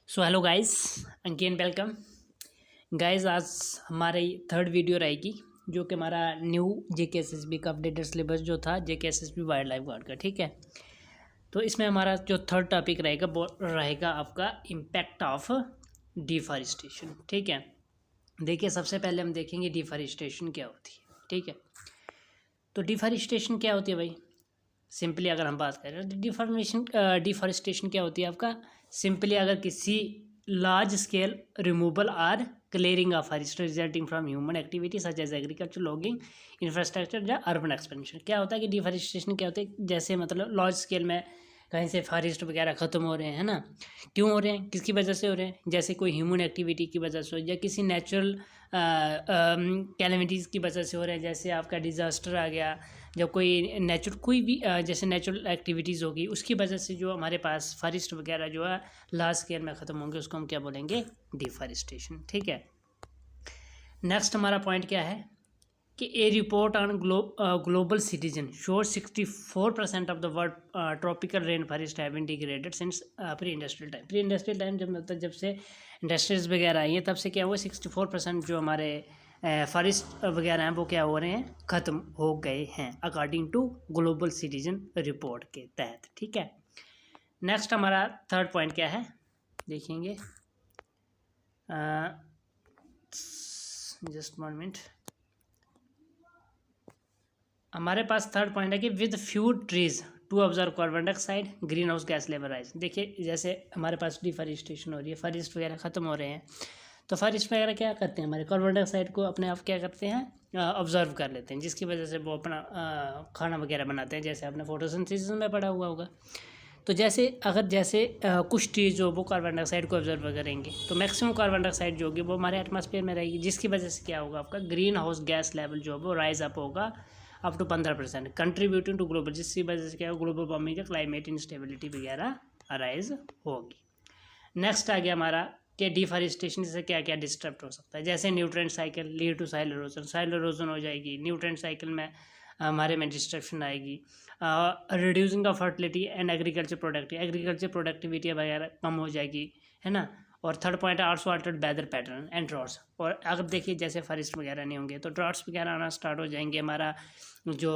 So hello guys, again welcome guys. आज हमारी third video रहेगी जो कि हमारा न्यू जेकेएसएसबी का अपडेटेड सिलेबस जो था जेकेएसएसबी वाइल्ड लाइफ गार्ड का, ठीक है। तो इसमें हमारा जो थर्ड टॉपिक रहेगा वो रहेगा आपका इम्पैक्ट ऑफ डिफॉरेस्टेशन, ठीक है। देखिए, सबसे पहले हम देखेंगे डिफॉरेस्टेशन क्या होती है, ठीक है। तो डिफॉरेस्टेशन क्या होती है भाई? सिंपली अगर हम बात करें तो डिफॉरेस्टेशन क्या होती है आपका? सिंपली अगर किसी large scale removal or clearing of forest resulting from human activity such as agriculture, logging, infrastructure या अर्बन एक्सपेंशन। क्या होता है कि डिफॉरेस्टेशन क्या होता है? जैसे मतलब लार्ज स्केल में कहीं से फॉरेस्ट वगैरह ख़त्म हो रहे हैं, है ना। क्यों हो रहे हैं, किसकी वजह से हो रहे हैं? जैसे कोई ह्यूमन एक्टिविटी की वजह से या किसी नेचुरल कैलेमिटीज़ की वजह से हो रहे हैं। जैसे आपका डिज़ास्टर आ गया, जब कोई कोई भी जैसे नेचुरल एक्टिविटीज़ होगी उसकी वजह से जो हमारे पास फॉरेस्ट वगैरह जो है लार्ज स्केल में ख़त्म होंगे, उसको हम क्या बोलेंगे? डिफॉरेस्टेशन, ठीक है। नेक्स्ट हमारा पॉइंट क्या है कि a report on global citizen shows 64% of the world tropical rain forest have been degraded since pre industrial time. Pre industrial time जब मतलब जब से इंडस्ट्रीज वगैरह आई हैं तब से क्या हुआ, 64% जो हमारे फॉरेस्ट वगैरह हैं वो क्या हो रहे हैं, ख़त्म हो गए हैं according to global citizen report के तहत, ठीक है। नेक्स्ट हमारा थर्ड पॉइंट क्या है देखेंगे, जस्ट 1 मिनट। हमारे पास थर्ड पॉइंट है कि with few trees to observe carbon dioxide green house gas level rise. देखिए, जैसे हमारे पास डिफॉरेस्टेशन हो रही है, फॉरेस्ट वगैरह ख़त्म हो रहे हैं, तो फॉरेस्ट वगैरह क्या करते हैं, हमारे कार्बन डाइऑक्साइड को अपने आप क्या करते हैं, ऑब्जर्व कर लेते हैं, जिसकी वजह से वो अपना खाना वगैरह बनाते हैं। जैसे आपने फोटोसिंथेसिस में पढ़ा हुआ होगा। तो जैसे कुछ ट्रीज जो वो कार्बन डाइऑक्साइड को ऑब्जर्व करेंगे तो मैक्सिमम कार्बन डाइऑक्साइड जो होगी वो हमारे एटमॉस्फेयर में रहेगी, जिसकी वजह से क्या होगा, आपका ग्रीन हाउस गैस लेवल जो है वो राइज अप होगा up to 15%, contributing to global, जिसकी वजह से क्या होगा, ग्लोबल वार्मिंग या क्लाइमेट इंस्टेबिलिटी वगैरह अराइज होगी। नेक्स्ट आ गया हमारा कि डिफॉरेस्टेशन से क्या क्या डिस्टर्ब हो सकता है। जैसे nutrient cycle lead to soil erosion, soil erosion हो जाएगी, न्यूट्रेंट साइकिल में हमारे में डिस्ट्रक्शन आएगी। Reducing of fertility and agriculture productivity वगैरह कम हो जाएगी, है ना। और थर्ड पॉइंट है also altered weather pattern and droughts. और अगर देखिए जैसे फॉरेस्ट वगैरह नहीं होंगे तो ड्रॉट्स वगैरह आना स्टार्ट हो जाएंगे, हमारा जो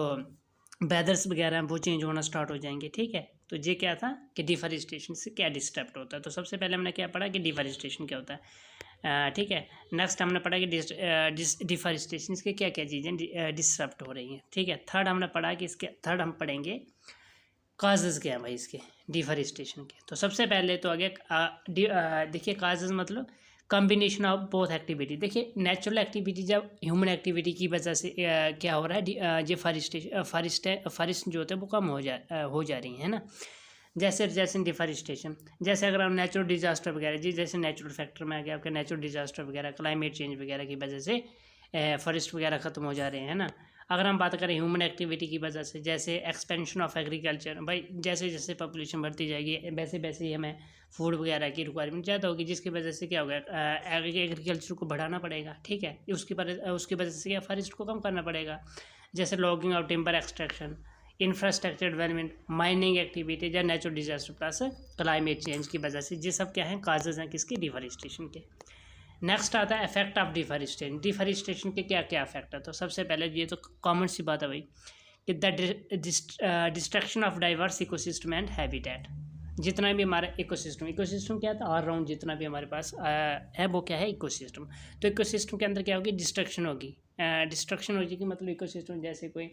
वेदर्स वगैरह हैं वो चेंज होना स्टार्ट हो जाएंगे, ठीक है। तो ये क्या था कि डिफॉरेस्टेशन से क्या डिस्टर्ब होता है। तो सबसे पहले हमने क्या पढ़ा कि डिफॉरेस्टेशन क्या होता है, ठीक है। नेक्स्ट हमने पढ़ा कि डिफॉरेस्टेशन के क्या क्या चीज़ें डिस्टर्ब हो रही हैं, ठीक है। थर्ड हमने पढ़ा कि इसके थर्ड हम पढ़ेंगे काजेज़ क्या है भाई इसके डिफॉरेस्टेशन के। तो सबसे पहले तो आगे देखिए काजेज़ मतलब कॉम्बिनेशन ऑफ बोथ एक्टिविटी। देखिए, नेचुरल एक्टिविटी जब ह्यूमन एक्टिविटी की वजह से क्या हो रहा है, ये फॉरेस्ट जो होते हैं वो कम हो जा रही है ना। जैसे डिफॉरेस्टेशन, जैसे अगर हम नेचुरल डिजास्टर वगैरह, जी जैसे नेचुरल फैक्टर में आ गया आपका नेचुरल डिजास्टर वगैरह, क्लाइमेट चेंज वगैरह की वजह से फॉरेस्ट वगैरह ख़त्म हो जा रहे हैं ना। अगर हम बात करें ह्यूमन एक्टिविटी की वजह से, जैसे एक्सपेंशन ऑफ एग्रीकल्चर, भाई जैसे जैसे पॉपुलेशन बढ़ती जाएगी वैसे वैसे ही हमें फूड वगैरह की रिक्वायरमेंट ज़्यादा होगी, जिसकी वजह से क्या होगा, एग्रीकल्चर को बढ़ाना पड़ेगा, ठीक है। उसकी वजह से क्या, फॉरेस्ट को कम करना पड़ेगा। जैसे लॉगिंग और timber extraction, infrastructure development, mining activity या natural disaster plus climate change की वजह से, ये सब क्या हैं, काजेज हैं किसके, डिफॉरेस्टेशन के। नेक्स्ट आता है इफेक्ट ऑफ डिफॉरेस्टेशन। डिफॉरेस्टेशन के क्या क्या इफेक्ट है। तो सबसे पहले ये तो कॉमन सी बात है भाई कि the destruction of diverse ecosystem and habitat. जितना भी हमारा इकोसिस्टम क्या था, ऑल राउंड जितना भी हमारे पास है वो क्या है, इकोसिस्टम। तो इकोसिस्टम के अंदर क्या होगी, डिस्ट्रक्शन होगी। डिस्ट्रक्शन हो जाएगी मतलब इकोसिस्टम जैसे कोई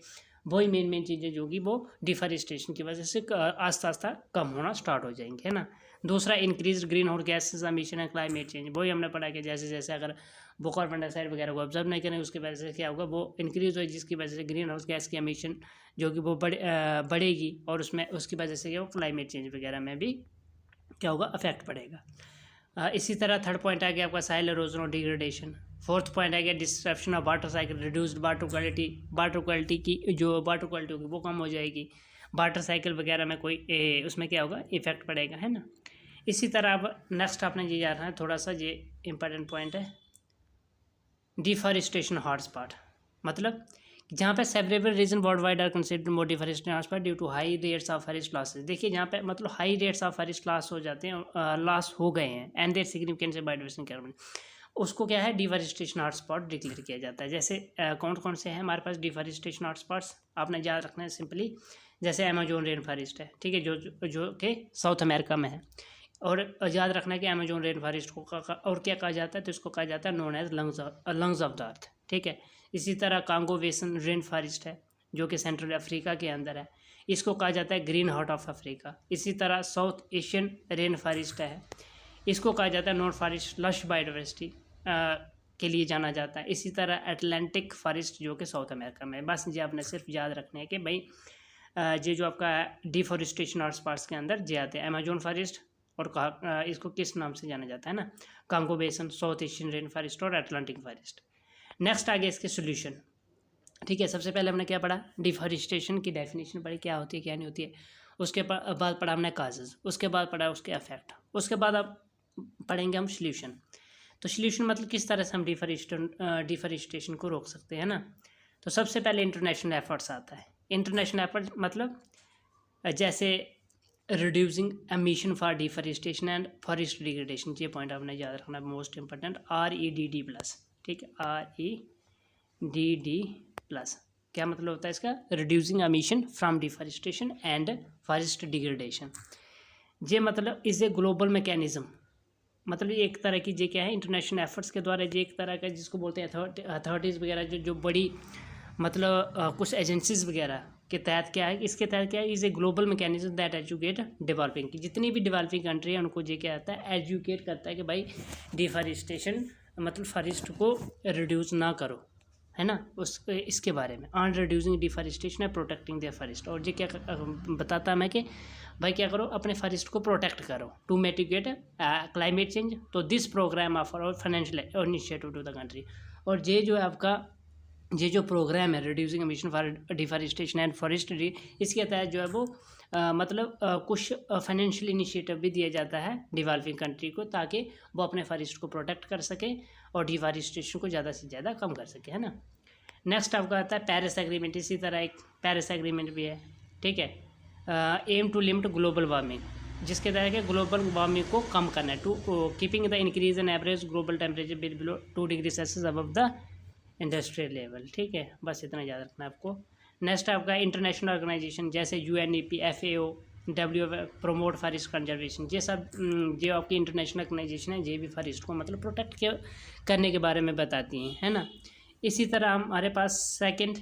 वही मेन चीज़ें जो होगी वो डिफॉरेस्टेशन की वजह से आस्ता आस्ता कम होना स्टार्ट हो जाएंगे, है ना। दूसरा increase green house gases emission and climate change, वही हमने पढ़ा कि जैसे जैसे अगर वो कार्बन डाइऑक्साइड वगैरह को ऑब्जर्व नहीं करें उसकी वजह से क्या होगा, वो इंक्रीज हो, जिसकी वजह से ग्रीन हाउस गैस की एमिशन जो कि वो बढ़ेगी, और उसमें उसकी वजह से क्या होगा, क्लाइमेट चेंज वगैरह में भी क्या होगा, अफेक्ट पड़ेगा। इसी तरह थर्ड पॉइंट आ गया आपका साइल इरोजन और डिग्रेडेशन। फोर्थ पॉइंट आ गया disruption of water cycle, reduced water quality की जो वाटर क्वालिटी होगी वो कम हो जाएगी। वाटर साइकिल वगैरह में कोई उसमें क्या होगा, इफेक्ट पड़ेगा, है ना। इसी तरह अब नेक्स्ट आपने ये जाना है, थोड़ा सा ये इंपॉर्टेंट पॉइंट है, डिफॉरेस्टेशन हॉटस्पॉट। मतलब जहाँ पे several region world wide are considered more deforestation hotspot due to high rates of forest losses. देखिए जहाँ पे मतलब high rates of forest loss हो जाते हैं, लॉस हो गए हैं, and their significance biodiversity carbon, उसको क्या है डिफॉरेस्टेशन हॉटस्पॉट डिक्लेयर किया जाता है। जैसे कौन कौन से हैं हमारे पास डिफॉरेस्टेशन हॉटस्पॉट्स, आपने याद रखना है सिंपली, जैसे अमेजोन रेन फॉरेस्ट है, ठीक है, जो कि साउथ अमेरिका में है, और याद रखना है कि अमेजोन रेन फॉरेस्ट को और क्या कहा जाता है, तो इसको कहा जाता है known as lungs of the earth, ठीक है। इसी तरह कांगो बेसन रेन फॉरेस्ट है जो कि सेंट्रल अफ्रीका के अंदर है, इसको कहा जाता है ग्रीन हार्ट ऑफ अफ्रीका। इसी तरह साउथ एशियन रेन फॉरेस्ट है, इसको कहा जाता है नॉर्थ फॉरेस्ट लश बायोडाइवर्सिटी के लिए जाना जाता है। इसी तरह अटलांटिक फॉरेस्ट जो कि साउथ अमेरिका में है। बस ये आपने सिर्फ याद रखना है कि भाई ये जो आपका डिफॉरेस्टेशन हॉटस्पॉट्स के अंदर जे आते हैं, अमेजोन फॉरेस्ट और इसको किस नाम से जाना जाता है ना, कांगो बेसन, साउथ एशियन रेन फॉरेस्ट और अटलांटिक फॉरेस्ट। नेक्स्ट आ गया इसके सोल्यूशन, ठीक है। सबसे पहले हमने क्या पढ़ा, डिफॉरेस्टेशन की डेफिनेशन पढ़ी, क्या होती है क्या नहीं होती है। उसके बाद पढ़ा हमने काजेज, उसके बाद पढ़ा उसके इफेक्ट, उसके बाद अब पढ़ेंगे हम सोल्यूशन। तो सोल्यूशन मतलब किस तरह से हम डिफॉरेस्टेशन को रोक सकते हैं ना। तो सबसे पहले इंटरनेशनल एफर्ट्स आता है। इंटरनेशनल एफर्ट मतलब जैसे reducing emission for deforestation and forest degradation, ये पॉइंट आपने याद रखना, मोस्ट इंपॉर्टेंट, REDD+, ठीक है, REDD+। क्या मतलब होता है इसका, reducing emission from deforestation and forest degradation. ये मतलब इज ए ग्लोबल मैकेनिज्म, मतलब ये एक तरह की ये क्या है इंटरनेशनल एफर्ट्स के द्वारा, ये एक तरह का जिसको बोलते हैं अथॉरिटीज़ वगैरह जो बड़ी मतलब कुछ एजेंसीज वगैरह के तहत क्या है, इसके तहत क्या है, is a global mechanism that educate developing की, जितनी भी डेवलपिंग कंट्री है उनको ये क्या आता है, एजुकेट करता है कि भाई डिफॉरेस्टेशन मतलब फॉरेस्ट को रिड्यूस ना करो, है ना, इसके बारे में, ऑन रिड्यूसिंग डिफॉरेस्टेशन है प्रोटेक्टिंग देयर फॉरेस्ट। और ये क्या बताता है मैं कि भाई क्या करो, अपने फॉरेस्ट को प्रोटेक्ट करो टू मिटिगेट क्लाइमेट चेंज। तो this program offer financial initiative to the country. और ये जो है आपका ये जो प्रोग्राम है reducing emission for deforestation and forestry, इसके तहत जो है वो मतलब कुछ फाइनेंशियल इनिशिएटिव भी दिया जाता है डेवलपिंग कंट्री को, ताकि वो अपने फॉरेस्ट को प्रोटेक्ट कर सके और डिफॉरेस्टेशन को ज़्यादा से ज़्यादा कम कर सके, है ना। नेक्स्ट आपका आता है पेरिस एग्रीमेंट। इसी तरह एक पेरिस एग्रीमेंट भी है, ठीक है, aim to limit global warming, जिसके तहत है ग्लोबल वार्मिंग को कम करना है, to keeping the increase in average global temperature below 2 degree Celsius above the industrial level, ठीक है, बस इतना याद रखना है आपको। नेक्स्ट आपका इंटरनेशनल ऑर्गेनाइजेशन जैसे UNEP, FAO, promote forest conservation, ये सब जो आपकी इंटरनेशनल ऑर्गेनाइजेशन है, ये भी फॉरेस्ट को मतलब प्रोटेक्ट करने के बारे में बताती हैं, है ना। इसी तरह हमारे पास सेकंड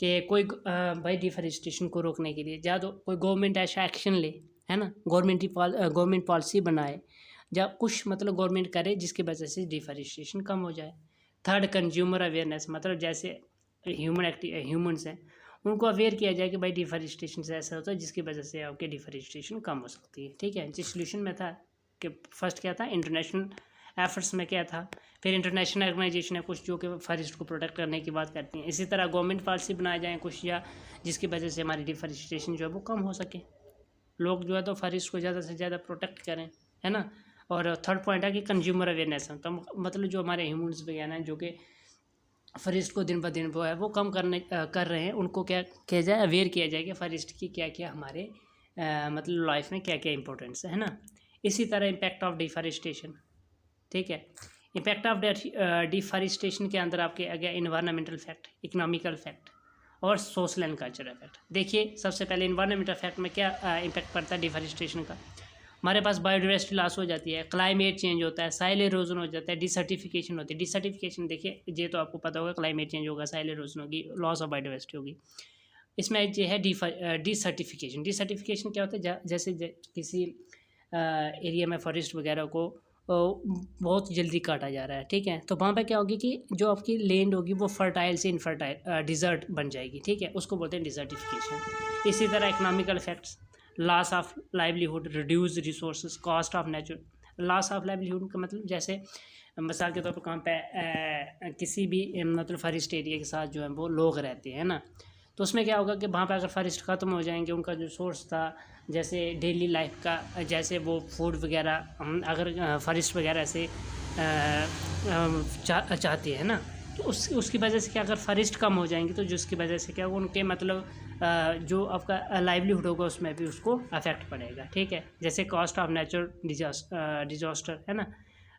कि कोई भाई डिफॉरेस्टेशन को रोकने के लिए या तो कोई गवर्नमेंट ऐसा एक्शन ले, है ना, गवर्नमेंट पॉलिसी बनाए या कुछ मतलब गवर्नमेंट करे जिसकी वजह से डिफॉरेस्टेशन कम हो जाए। थर्ड कंज्यूमर अवेयरनेस, मतलब जैसे ह्यूमन्स हैं उनको अवेयर किया जाए कि भाई डिफॉरेस्टेशन से ऐसा होता है जिसकी वजह से आपके डिफॉरेस्टेशन कम हो सकती है, ठीक है। जिस सोल्यूशन में था कि फर्स्ट क्या था, इंटरनेशनल एफर्ट्स में क्या था, फिर इंटरनेशनल ऑर्गेनाइजेशन है कुछ जो कि फॉरेस्ट को प्रोटेक्ट करने की बात करती हैं। इसी तरह गवर्नमेंट पॉलिसी बनाए जाएँ कुछ, या जिसकी वजह से हमारी डिफॉरेस्टेशन जो है वो कम हो सके, लोग जो है तो फॉरेस्ट को ज़्यादा से ज़्यादा प्रोटेक्ट करें, है ना। और थर्ड पॉइंट है कि कंज्यूमर अवेयरनेस, तो मतलब जो हमारे ह्यूमन्स वगैरह हैं जो कि फॉरेस्ट को दिन ब दिन वो है वो कम कर रहे हैं, उनको क्या किया जाए, अवेयर किया जाए कि फॉरेस्ट की क्या क्या हमारे मतलब लाइफ में क्या क्या इंपॉर्टेंस है ना। इसी तरह इम्पैक्ट ऑफ डिफॉरेस्टेशन, ठीक है, इम्पैक्ट ऑफ डिफॉरेस्टेशन के अंदर आपके आ गया इन्वायरमेंटल फैक्ट, इकोनॉमिकल फैक्ट और सोशल एंड कल्चरल इफेक्ट। देखिए सबसे पहले इन्वायरमेंटल इफेक्ट में क्या इम्पैक्ट पड़ता है डिफॉरेस्टेशन का, हमारे पास बायोडाइवर्सिटी लॉस हो जाती है, क्लाइमेट चेंज होता है, साइल इरोजन हो जाता है, डिसर्टिफिकेशन होती है। डिसर्टिफिकेशन देखिए ये तो आपको पता होगा, क्लाइमेट चेंज होगा, साइल इरोजन होगी, लॉस ऑफ बायोडाइवर्सिटी होगी। इसमें ये है डिसर्टिफिकेशन। डिसर्टिफिकेशन क्या होता है, जैसे किसी एरिया में फॉरेस्ट वगैरह को बहुत जल्दी काटा जा रहा है, ठीक है, तो वहाँ पे क्या होगी कि जो आपकी लैंड होगी वो फर्टाइल से इनफर्टाइल डिजर्ट बन जाएगी, ठीक है, उसको बोलते हैं डिसर्टिफिकेशन। इसी तरह economical effects, loss of livelihood, reduce resources, cost of nature. Loss of livelihood का मतलब जैसे मिसाल के तौर पर कहाँ पे किसी भी मतलब फॉरेस्ट एरिया के साथ जो है वो लोग रहते हैं ना, तो उसमें क्या होगा कि वहाँ पे अगर फॉरेस्ट ख़त्म हो जाएंगे, उनका जो सोर्स था जैसे डेली लाइफ का, जैसे वो फूड वगैरह अगर फॉरेस्ट वगैरह से चाहती है ना, तो उसकी वजह से क्या, अगर फॉरेस्ट कम हो जाएंगे तो जिसकी वजह से क्या होगा, उनके मतलब जो आपका लाइवलीहुड होगा उसमें भी उसको अफेक्ट पड़ेगा, ठीक है। जैसे कॉस्ट ऑफ नेचुरल डिजास्टर है ना,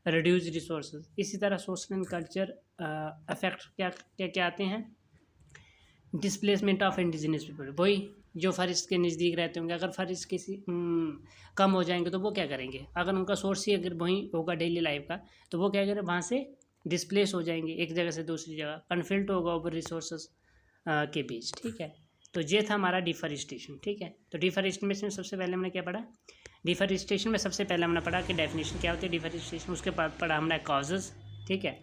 रिड्यूस रिसोर्सेज। इसी तरह सोशल एंड कल्चर अफेक्ट क्या क्या क्या आते हैं, डिस्प्लेसमेंट ऑफ इंडिजिनस पीपल, वही जो फॉरेस्ट के नज़दीक रहते होंगे, अगर फॉरेस्ट किसी कम हो जाएंगे तो वो क्या करेंगे, अगर उनका सोर्स ही अगर वहीं होगा डेली लाइफ का, तो वो क्या करें, वहाँ से डिस्प्लेस हो जाएंगे एक जगह से दूसरी जगह, कन्फ्लिक्ट होगा ओवर रिसोर्सेज के बीच, ठीक है। तो ये था हमारा डिफॉरेस्टेशन, ठीक है। तो डिफॉरेस्टेशन में सबसे पहले हमने क्या पढ़ा, डिफॉरेस्टेशन में सबसे पहले हमने पढ़ा कि डेफिनेशन क्या होती है डिफॉरेस्टेशन, उसके बाद पढ़ा हमने कॉजेज़, ठीक है।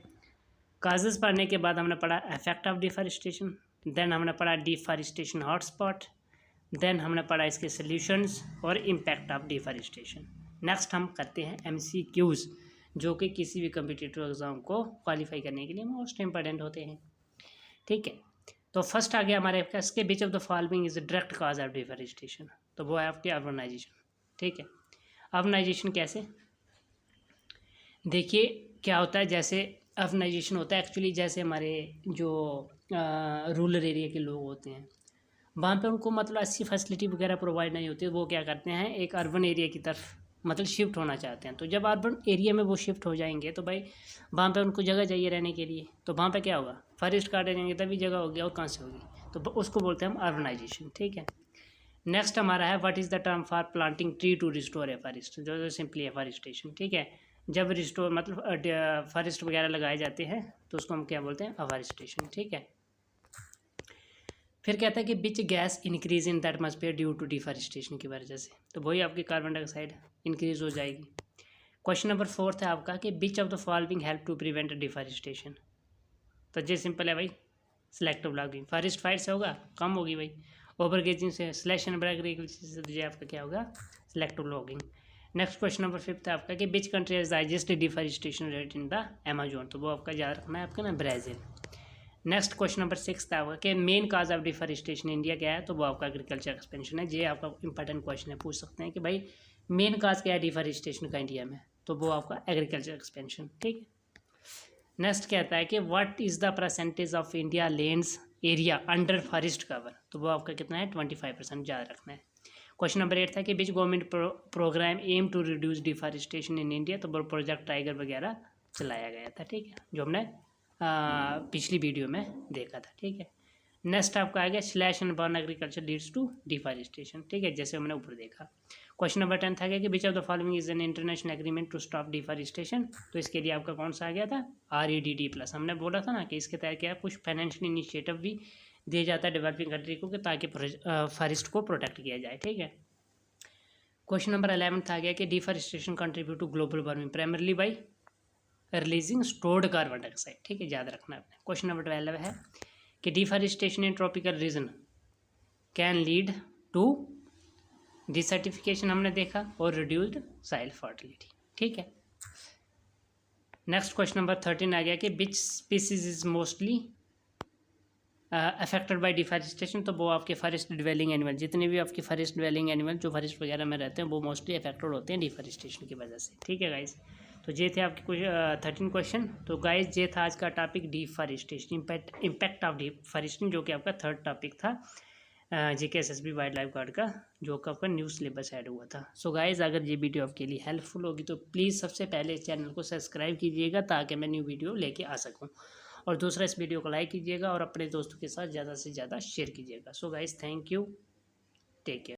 कॉजेज़ पढ़ने के बाद हमने पढ़ा इफेक्ट ऑफ डिफॉरेस्टेशन, देन हमने पढ़ा डिफॉरेस्टेशन हॉटस्पॉट, देन हमने पढ़ा इसके सॉल्यूशंस और इम्पैक्ट ऑफ डिफॉरेस्टेशन। नेक्स्ट हम करते हैं MCQs, जो कि किसी भी कम्पिटिटिव एग्ज़ाम को क्वालिफाई करने के लिए मोस्ट इंपॉर्टेंट होते हैं, ठीक है। तो फर्स्ट आ गया हमारे पास के which of the following is direct cause of deforestation, तो वो है आपकी अर्बनाइजेशन, ठीक है। अर्बनाइजेशन कैसे, देखिए क्या होता है, जैसे अर्बनाइजेशन होता है एक्चुअली, जैसे हमारे जो रूरल एरिया के लोग होते हैं, वहाँ पे उनको मतलब अच्छी फैसिलिटी वगैरह प्रोवाइड नहीं होती, वो क्या करते हैं एक अर्बन एरिया की तरफ मतलब शिफ्ट होना चाहते हैं। तो जब अर्बन एरिया में वो शिफ्ट हो जाएंगे तो भाई वहाँ पे उनको जगह चाहिए रहने के लिए, तो वहाँ पे क्या होगा, फॉरेस्ट काटे जाएंगे तभी जगह होगी, और कहाँ से होगी, तो उसको बोलते हैं हम अर्बनाइजेशन, ठीक है। नेक्स्ट हमारा है what is the term for planting tree to restore a forest, जो सिंपली एफॉरेस्टेशन, ठीक है। जब रिस्टोर मतलब फॉरेस्ट वगैरह लगाए जाते हैं तो उसको हम क्या बोलते हैं, एफॉरेस्टेशन, ठीक है। फिर कहता है कि which gas increase in that atmosphere due to deforestation की वजह से, तो वही आपकी कार्बन डाइऑक्साइड इंक्रीज हो जाएगी। क्वेश्चन नंबर 4 है आपका कि which of the following help to prevent deforestation, तो ये सिंपल है भाई, सिलेक्टिव लॉगिंग, फॉरेस्ट फायर से होगा कम होगी भाई, ओवरगेजिंग से, स्लैश एंड ब्रेक रेगुलेशन से, तो ये आपका क्या होगा, selective logging. Next question number 5 है आपका कि which country has highest deforestation rate in the Amazon, तो वो आपका याद रखना है आपका ना, ब्राज़ील। नेक्स्ट क्वेश्चन नंबर 6 था आपका कि main cause of deforestation India क्या है, तो वो आपका एग्रीकल्चर एक्सपेंशन है। ये आपका इंपॉर्टेंट क्वेश्चन है, पूछ सकते हैं कि भाई मेन काज क्या है डिफॉरेस्टेशन का इंडिया में, तो वो आपका एग्रीकल्चर एक्सपेंशन, ठीक है। नेक्स्ट कहता है कि what is the percentage of India lands area under forest cover, तो वो आपका कितना है, 25% याद रखना है। क्वेश्चन नंबर 8 था कि which government program aim to reduce deforestation in India, तो वो प्रोजेक्ट टाइगर वगैरह चलाया गया था, ठीक है, जो हमने पिछली वीडियो में देखा था, ठीक है। नेक्स्ट आपका आ गया slash and burn agriculture leads to deforestation, ठीक है, जैसे हमने ऊपर देखा। क्वेश्चन नंबर 10 था कि which of the following is an international agreement to stop deforestation, तो इसके लिए आपका कौन सा आ गया था, REDD+। हमने बोला था ना कि इसके तहत क्या कुछ फाइनेंशियल इनिशिएटिव भी दिया जाता है डेवलपिंग कंट्री को, कि ताकि फॉरेस्ट को प्रोटेक्ट किया जाए, ठीक है। क्वेश्चन नंबर 11 था गया कि deforestation contribute to global warming primarily by releasing stored carbon dioxide, ठीक है, याद रखना है। क्वेश्चन नंबर 12 है कि deforestation in tropical region can lead to desertification, हमने देखा, और रिड्यूस्ड सॉइल फर्टिलिटी, ठीक है। नेक्स्ट क्वेश्चन नंबर 13 आ गया कि which species is mostly affected by deforestation, तो वो आपके फॉरेस्ट ड्वेलिंग एनिमल, जितने भी आपके फॉरेस्ट ड्वेलिंग एनिमल जो फॉरेस्ट वगैरह में रहते हैं वो मोस्टली अफेक्टेड होते हैं डिफॉरेस्टेशन की वजह से, ठीक है गाइज। तो ये थे आपके कुछ 13 क्वेश्चन। तो गाइज ये था आज का topic deforestation, impact of deforestation, जो कि आपका थर्ड टॉपिक था GK/SSB वाइल्ड लाइफ गार्ड का, जो कि आपका न्यू सिलेबस ऐड हुआ था। सो गाइज अगर ये वीडियो आपके लिए हेल्पफुल होगी तो प्लीज़ सबसे पहले इस चैनल को सब्सक्राइब कीजिएगा ताकि मैं न्यू वीडियो लेके आ सकूँ, और दूसरा इस वीडियो को लाइक कीजिएगा और अपने दोस्तों के साथ ज़्यादा से ज़्यादा शेयर कीजिएगा। So guys thank you, take care.